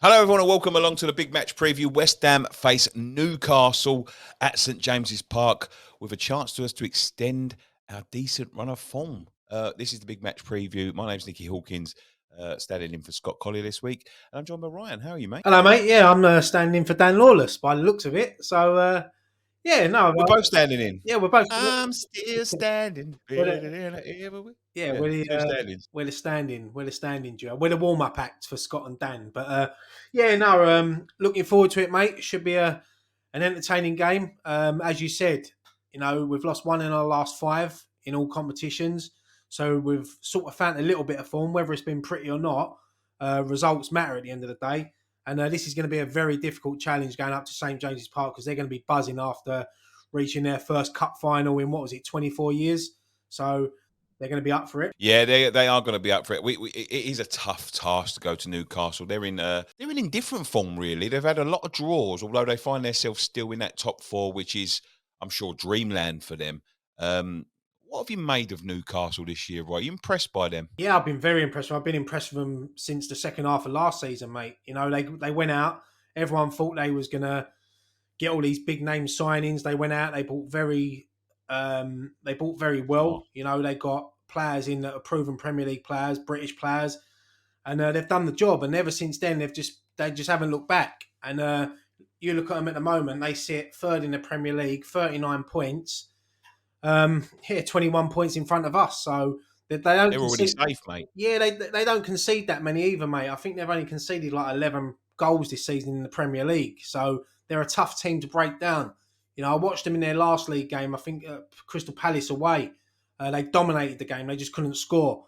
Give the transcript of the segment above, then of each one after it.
Hello, everyone, and welcome along to the big match preview. West Ham face Newcastle at St James's Park with a chance to us to extend our decent run of form. This is the big match preview. My name's Nicky Hawkins, standing in for Scott Collier this week, and I'm joined by Ryan. How are you, mate? Hello, mate. Yeah, I'm standing in for Dan Lawless by the looks of it. So, yeah, no, We're both standing in. yeah, we're both. I'm still standing We're better the, than I ever will. yeah, Yeah, two standings. we're the standing duo. We're the warm up act for Scott and Dan. But yeah, no, looking forward to it, mate. Should be an entertaining game. As you said, we've lost one in our last five in all competitions, so we've sort of found a little bit of form, whether it's been pretty or not. Results matter at the end of the day. And this is going to be a very difficult challenge going up to St James's Park because they're going to be buzzing after reaching their first cup final in, what was it, 24 years? So they're going to be up for it. Yeah, they are going to be up for it. It is a tough task to go to Newcastle. They're in indifferent form, really. They've had a lot of draws, although they find themselves still in that top four, which is, I'm sure, dreamland for them. What have you made of Newcastle this year, Roy? Are you impressed by them? Yeah, I've been very impressed. I've been impressed with them since the second half of last season, mate. They went out. Everyone thought they was going to get all these big name signings. They went out. They bought very Smart. well. They got players in that are proven Premier League players, British players, and they've done the job. And ever since then, they just haven't looked back. And you look at them at the moment; they sit third in the Premier League, 39 points. Here, 21 points in front of us. So they don't They're already concede. safe, mate. Yeah, they don't concede that many either, mate. I think they've only conceded like 11 goals this season in the Premier League. So they're a tough team to break down. I watched them in their last league game. I think Crystal Palace away. They dominated the game. They just couldn't score.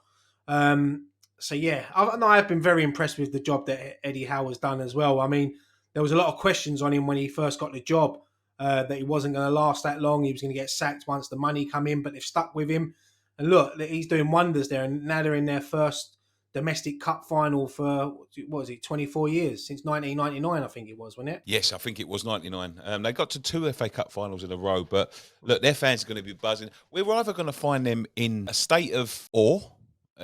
So yeah, I've been very impressed with the job that Eddie Howe has done as well. I mean, there was a lot of questions on him when he first got the job, that he wasn't going to last that long. He was going to get sacked once the money come in, but they've stuck with him. And look, he's doing wonders there. And now they're in their first domestic cup final for, what was it, 24 years? Since 1999, I think it was, wasn't it? Yes, I think it was 99. They got to two FA Cup finals in a row, but look, their fans are going to be buzzing. We're either going to find them in a state of awe,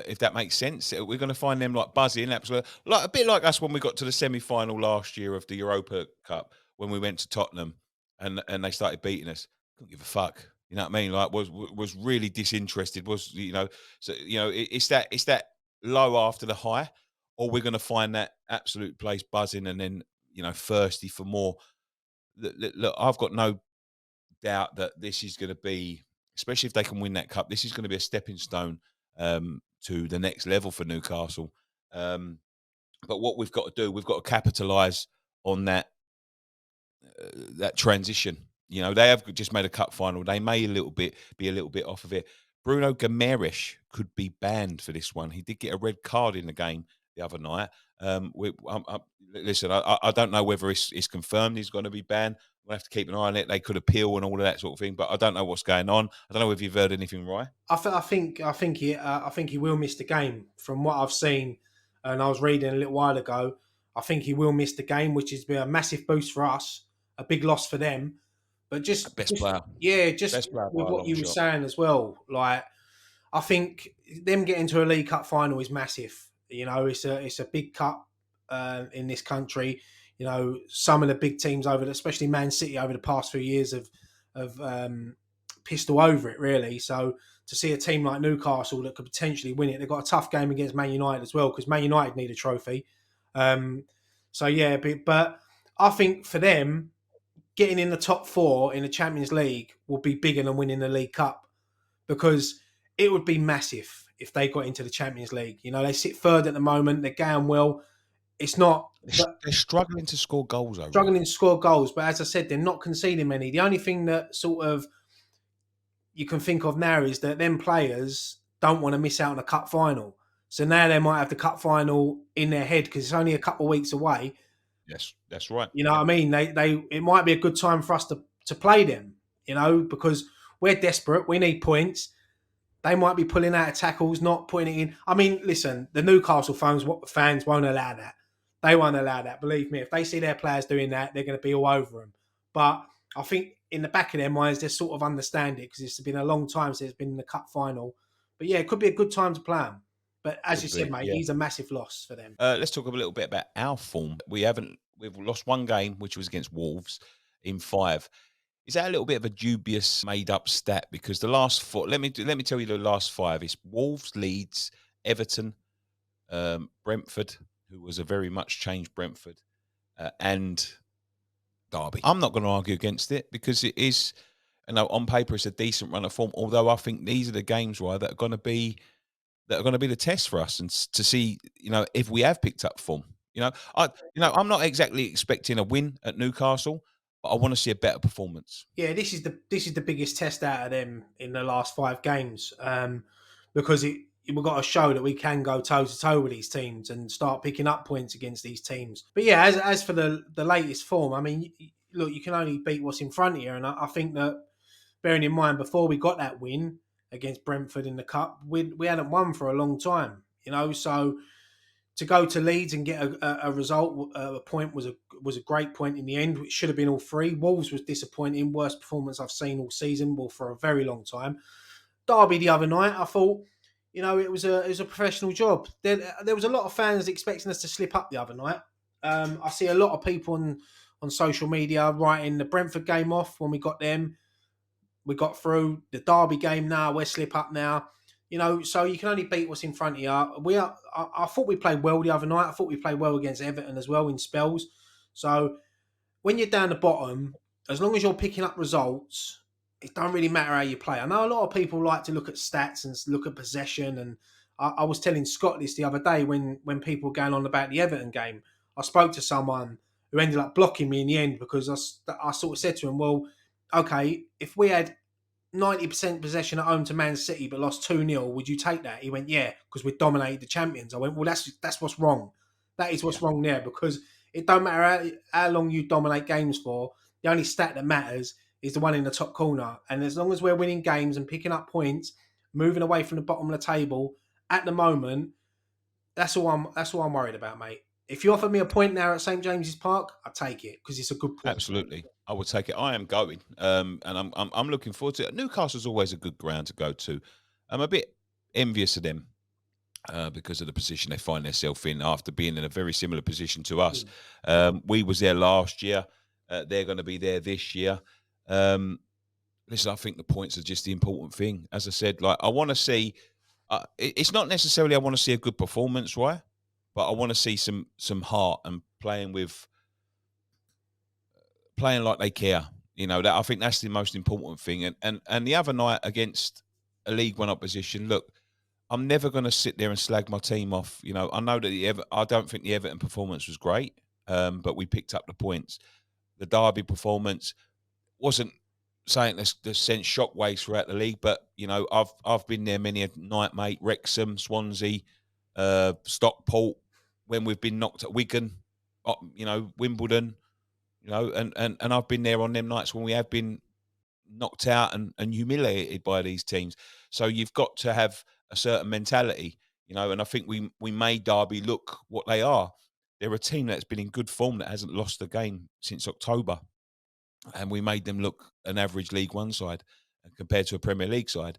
if that makes sense. We're going to find them like buzzing, absolutely, like a bit like us when we got to the semi-final last year of the Europa Cup when we went to Tottenham and they started beating us. Couldn't give a fuck. You know what I mean? Like was really disinterested. It's that low after the high, or we're going to find that absolute place buzzing and then thirsty for more. Look, I've got no doubt that this is going to be, especially if they can win that cup, this is going to be a stepping stone to the next level for Newcastle. But what we've got to do, we've got to capitalise on that transition. They have just made a cup final. They may be a little bit off of it. Bruno Guimaraes could be banned for this one. He did get a red card in the game the other night. Listen, I don't know whether it's confirmed he's going to be banned. We'll have to keep an eye on it. They could appeal and all of that sort of thing, but I don't know what's going on. I don't know if you've heard anything, right? I think he will miss the game from what I've seen, and I was reading a little while ago. I think he will miss the game, which is a massive boost for us, a big loss for them. But Best player, just best player by with a what long you were shot. saying as well, like I think them getting to a League Cup final is massive. It's a big cup in this country. Some of the big teams especially Man City over the past few years have pissed all over it really. So to see a team like Newcastle that could potentially win it, they've got a tough game against Man United as well because Man United need a trophy. Um, so yeah, but I think for them getting in the top four in the Champions League would be bigger than winning the League Cup because it would be massive if they got into the Champions League. They sit third at the moment. They're going well. It's not They're struggling to score goals, though, Roy. struggling to score goals, but as I said, they're not conceding many. The only thing that sort of you can think of now is that them players don't want to miss out on a cup final. So now they might have the cup final in their head because it's only a couple of weeks away. Yes, that's right. You know what I mean? They it might be a good time for us to play them. Because we're desperate. We need points. They might be pulling out of tackles, not putting it in. I mean, listen, the Newcastle fans won't allow that. They won't allow that. Believe me, if they see their players doing that, they're going to be all over them. But I think in the back of their minds, they sort of understand it because it's been a long time since it's been in the cup final. But yeah, it could be a good time to play them. But as you Could said, be, mate, yeah. he's a massive loss for them. Let's talk a little bit about our form. We've lost one game, which was against Wolves in five. Is that a little bit of a dubious, made-up stat? Because the last four, let me tell you, the last five is Wolves, Leeds, Everton, Brentford, who was a very much changed Brentford, and Derby. I'm not going to argue against it because it is, on paper, it's a decent run of form. Although I think these are the games, right, that are going to be the test for us, and to see, if we have picked up form. I'm not exactly expecting a win at Newcastle, but I want to see a better performance. Yeah, this is the biggest test out of them in the last 5 games, because we've got to show that we can go toe to toe with these teams and start picking up points against these teams. But yeah, as for the latest form, I mean, look, you can only beat what's in front of you, and I think that, bearing in mind, before we got that win against Brentford in the cup, we hadn't won for a long time, so to go to Leeds and get a result, a point, was a great point in the end. It should have been all three. Wolves was disappointing, worst performance I've seen all season, well, for a very long time. Derby the other night, I thought, it was a professional job. There was a lot of fans expecting us to slip up the other night. I see a lot of people on social media writing the Brentford game off when we got them. We got through the Derby game. Now we're slip up now. So you can only beat what's in front of you. I thought we played well the other night. I thought we played well against Everton as well in spells. So when you're down the bottom, as long as you're picking up results, it don't really matter how you play. I know a lot of people like to look at stats and look at possession. And I was telling Scott this the other day when people were going on about the Everton game. I spoke to someone who ended up blocking me in the end because I sort of said to him, well, okay, if we had 90% possession at home to Man City but lost 2-0, would you take that? He went, yeah, because we dominated the champions. I went, well, that's what's wrong. That is Yeah, what's wrong there, because it don't matter how long you dominate games for. The only stat that matters is the one in the top corner. And as long as we're winning games and picking up points, moving away from the bottom of the table at the moment, that's all I'm worried about, mate. If you offer me a point now at St James's Park, I take it because it's a good point. absolutely. I would take it. I am going, and I'm looking forward to it. Newcastle's always a good ground to go to. I'm a bit envious of them, because of the position they find themselves in after being in a very similar position to us. Mm. We was there last year. They're going to be there this year. Um, Listen, I think the points are just the important thing. As I said, like, I want to see. It's not necessarily I want to see a good performance, right? But I want to see some heart and playing like they care. That I think that's the most important thing. And the other night against a League One opposition, look, I'm never going to sit there and slag my team off. I know that I don't think the Everton performance was great, but we picked up the points. The Derby performance wasn't saying that sent shockwaves throughout the league, but I've been there many a night, mate. Wrexham, Swansea, Stockport, when we've been knocked at Wigan, Wimbledon, and I've been there on them nights when we have been knocked out and humiliated by these teams. So you've got to have a certain mentality, and I think we made Derby look what they are. They're a team that's been in good form that hasn't lost a game since October, and we made them look an average League One side compared to a Premier League side.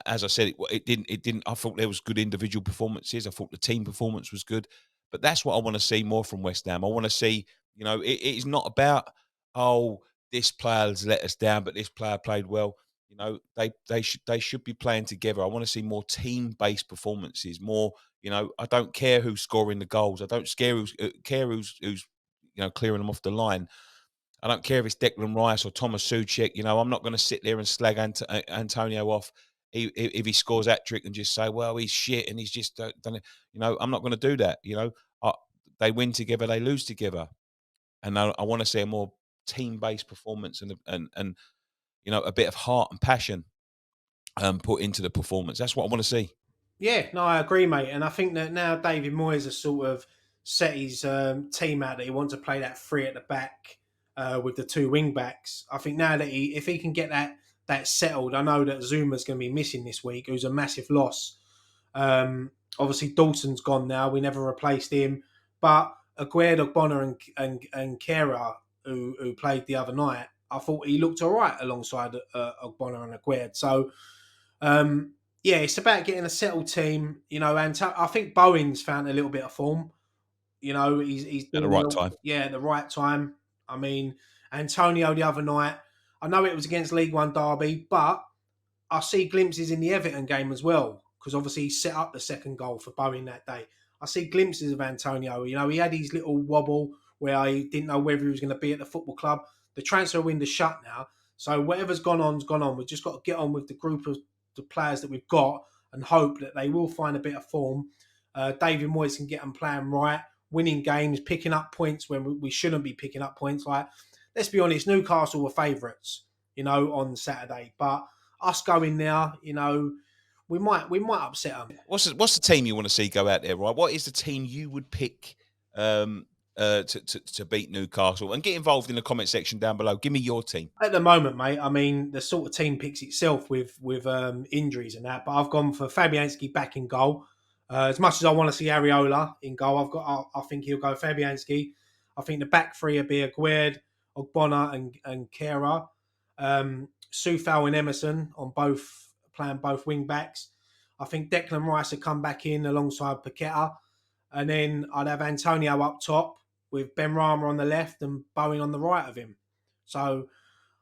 As I said, it didn't. I thought there was good individual performances. I thought the team performance was good, but that's what I want to see more from West Ham. I want to see, it is not about, oh, this player's let us down, but this player played well. They should be playing together. I want to see more team based performances. More, I don't care who's scoring the goals. I don't care who's clearing them off the line. I don't care if it's Declan Rice or Thomas Suchek. I'm not going to sit there and slag Antonio off if he scores that trick and just say, well, he's shit and he's just done it. I'm not going to do that. I, they win together, they lose together, and I want to see a more team-based performance and a bit of heart and passion put into the performance. That's what I want to see. Yeah, no, I agree, mate. And I think that now David Moyes has sort of set his team out that he wants to play that three at the back with the two wing backs. I think now that if he can get that settled, I know that Zuma's going to be missing this week, who's a massive loss. Obviously, Dawson's gone now. We never replaced him, but Aguero, Bonner, and Kera, who played the other night, I thought he looked all right alongside Bonner and Aguero. So. Yeah, it's about getting a settled team, and I think Bowen's found a little bit of form. He's At the doing right well, time. yeah, at the right time. I mean, Antonio the other night, I know it was against League One Derby, but I see glimpses in the Everton game as well, because obviously he set up the second goal for Bowen that day. I see glimpses of Antonio. He had his little wobble where he didn't know whether he was going to be at the football club. The transfer window's shut now, so whatever's gone on's gone on. We've just got to get on with the group of the players that we've got and hope that they will find a bit of form. David Moyes can get them playing right, winning games, picking up points when we shouldn't be picking up points. Like, let's be honest, Newcastle were favourites, on Saturday, but us going there, we might upset them. What's the team you want to see go out there, right? What is the team you would pick um, to beat Newcastle? And get involved in the comment section down below. Give me your team. At the moment, mate, I mean, the sort of team picks itself with injuries and that, but I've gone for Fabianski back in goal. As much as I want to see Areola in goal, I think he'll go Fabianski. I think the back three will be Aguerd, Ogbonna, and Kera. Sufal and Emerson on both playing both wing backs. I think Declan Rice will come back in alongside Paqueta, and then I'd have Antonio up top with Ben Rama on the left and Bowen on the right of him. So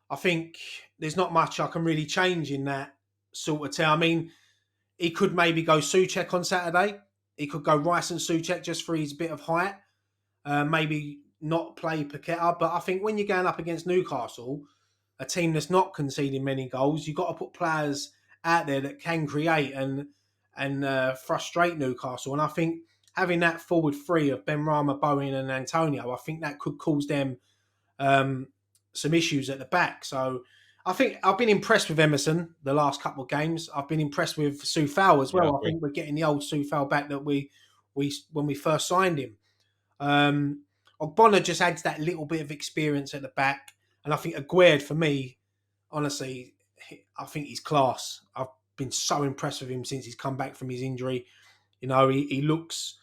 I think there's not much I can really change in that sort of team. I mean, he could maybe go Suchek on Saturday. He could go Rice and Suchek just for his bit of height. Maybe not play Paqueta. But I think when you're going up against Newcastle, a team that's not conceding many goals, you've got to put players out there that can create and frustrate Newcastle. And I think having that forward three of Ben Rama, Bowen, and Antonio, I think that could cause them um, some issues at the back. So I think I've been impressed with Emerson the last couple of games. I've been impressed with Sufal as Yeah, I well. I agree. think we're getting the old Sufal back that we when we first signed him. Um, Ogbonna just adds that little bit of experience at the back, and I think Aguerd for me, honestly, I think he's class. I've been so impressed with him since he's come back from his injury. He looks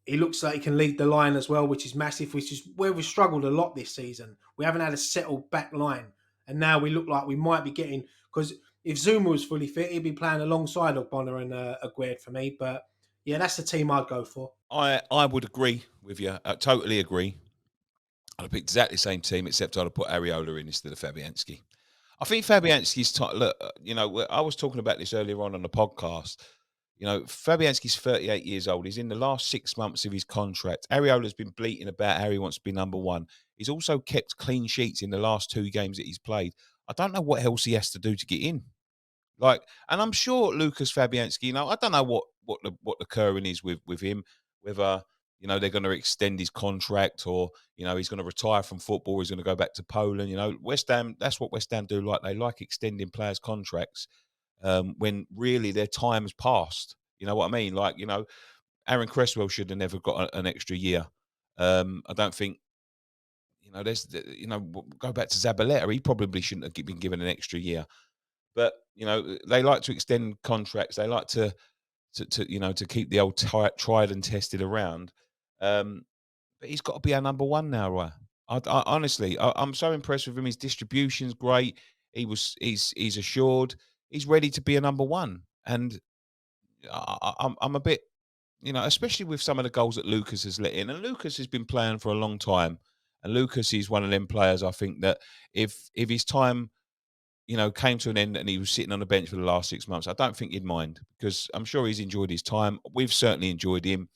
like he can lead the line as well, which is massive, which is where we've struggled a lot this season. We haven't had a settled back line. And now we look like we might be getting, because if Zuma was fully fit, he'd be playing alongside Ogbonna and Aguerd for me. But yeah, that's the team I'd go for. I would agree with you. I totally agree. I'd have picked exactly the same team, except I'd have put Areola in instead of Fabianski. I think Fabianski's look. I was talking about this earlier on the podcast. Fabianski's 38 years old. He's in the last 6 months of his contract. Areola's been bleating about how he wants to be number one. He's also kept clean sheets in the last two games that he's played. I don't know what else he has to do to get in. And I'm sure Lucas Fabianski. I don't know what the current is with him. Whether they're going to extend his contract, or he's going to retire from football. He's going to go back to Poland. West Ham. That's what West Ham do. Like, they like extending players' contracts when really their time has passed. You know what I mean? Aaron Cresswell should have never got an extra year. I don't think. Go back to Zabaleta. He probably shouldn't have been given an extra year. But they like to extend contracts. They like to keep the old tried and tested around. But he's got to be our number one now, right? Honestly, I'm so impressed with him. His distribution's great. He's assured. He's ready to be a number one. And I'm a bit, especially with some of the goals that Lucas has let in. And Lucas has been playing for a long time. And Lucas is one of them players, I think, that if his time came to an end and he was sitting on the bench for the last 6 months, I don't think he'd mind, because I'm sure he's enjoyed his time. We've certainly enjoyed him,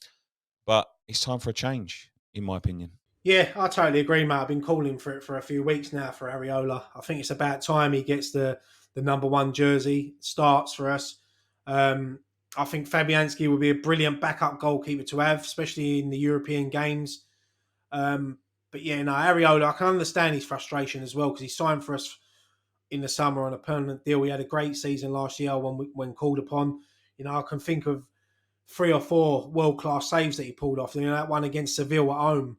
but it's time for a change, in my opinion. Yeah, I totally agree, mate. I've been calling for it for a few weeks now for Areola. I think it's about time he gets the number one jersey, starts for us. Um, I think Fabianski will be a brilliant backup goalkeeper to have, especially in the European games. But yeah, no, Areola, I can understand his frustration as well, because he signed for us in the summer on a permanent deal. We had a great season last year when called upon. I can think of 3 or 4 world class saves that he pulled off. That one against Seville at home.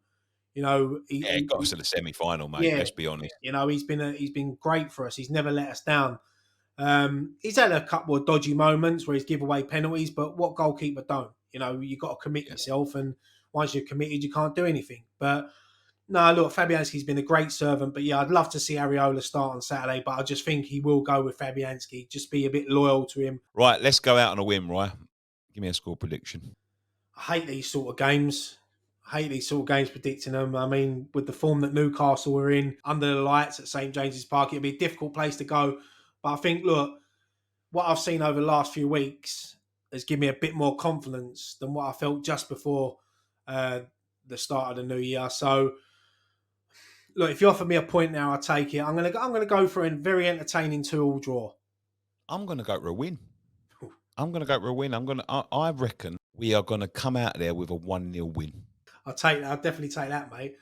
Yeah, it got us to the semi-final, mate. Yeah, Let's be honest. he's been great for us. He's never let us down. He's had a couple of dodgy moments where he's give away penalties, but what goalkeeper don't? You've got to commit Yeah, yourself, and once you're committed, you can't do anything. But No, look, Fabianski's been a great servant, but yeah, I'd love to see Areola start on Saturday, but I just think he will go with Fabianski. Just be a bit loyal to him. Right, let's go out on a whim, right? Give me a score prediction. I hate these sort of games. I hate these sort of games predicting them. I mean, with the form that Newcastle were in under the lights at St James's Park, it'd be a difficult place to go. But I think, look, what I've seen over the last few weeks has given me a bit more confidence than what I felt just before uh, the start of the new year. So, look, if you offer me a point now, I take it. I'm gonna go for a very entertaining 2-2 draw. I'm going to go for a win. I'm going to go for a win. I reckon we are going to come out there with a 1-0 win. I'll take that. I'll definitely take that, mate.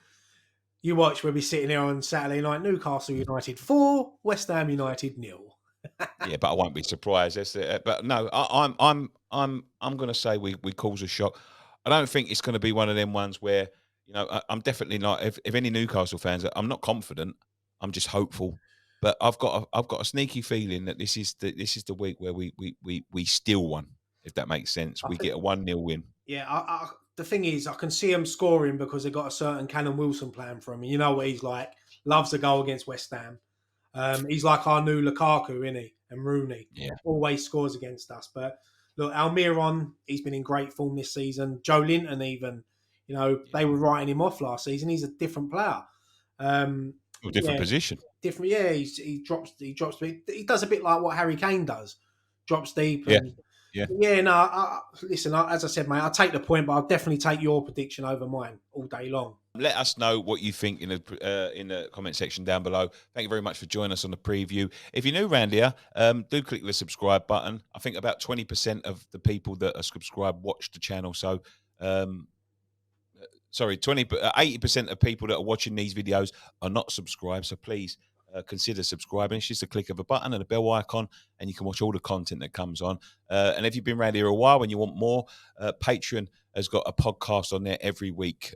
You watch, we'll be sitting here on Saturday night. Newcastle United 4, West Ham United 0. Yeah, but I won't be surprised. That's it. But no, I'm going to say we cause a shock. I don't think it's going to be one of them ones where I'm definitely not. If any Newcastle fans, I'm not confident. I'm just hopeful. But I've got a sneaky feeling that this is the week where we steal one. If that makes sense, I we think, get a 1-0 win. yeah, the thing is, I can see him scoring because they've got a certain Callum Wilson plan for him. And you know what he's like. Loves a goal against West Ham. He's like our new Lukaku, isn't he? And Rooney. Yeah, Always scores against us. But look, Almiron, he's been in great form this season. Joe Linton, even, yeah. they were writing him off last season. He's a different player. Um, Well, different yeah, position. different. Yeah, he drops. He does a bit like what Harry Kane does. Drops deep Yeah, and yeah. yeah. No, listen. As I said, mate, I'll take the point, but I'll definitely take your prediction over mine all day long. Let us know what you think in the comment section down below. Thank you very much for joining us on the preview. If you're new around here, do click the subscribe button. I think about 20% of the people that are subscribed watch the channel. So, um, sorry, 80% of people that are watching these videos are not subscribed. So please consider subscribing. It's just a click of a button and a bell icon, and you can watch all the content that comes on. And if you've been around here a while and you want more, Patreon has got a podcast on there every week,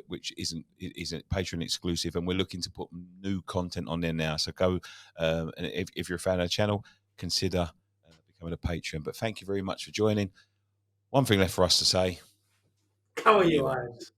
which isn't Patreon exclusive, and we're looking to put new content on there now. So go, and if you're a fan of the channel, consider becoming a patron. But thank you very much for joining. One thing left for us to say: How are come on, you, you Irons?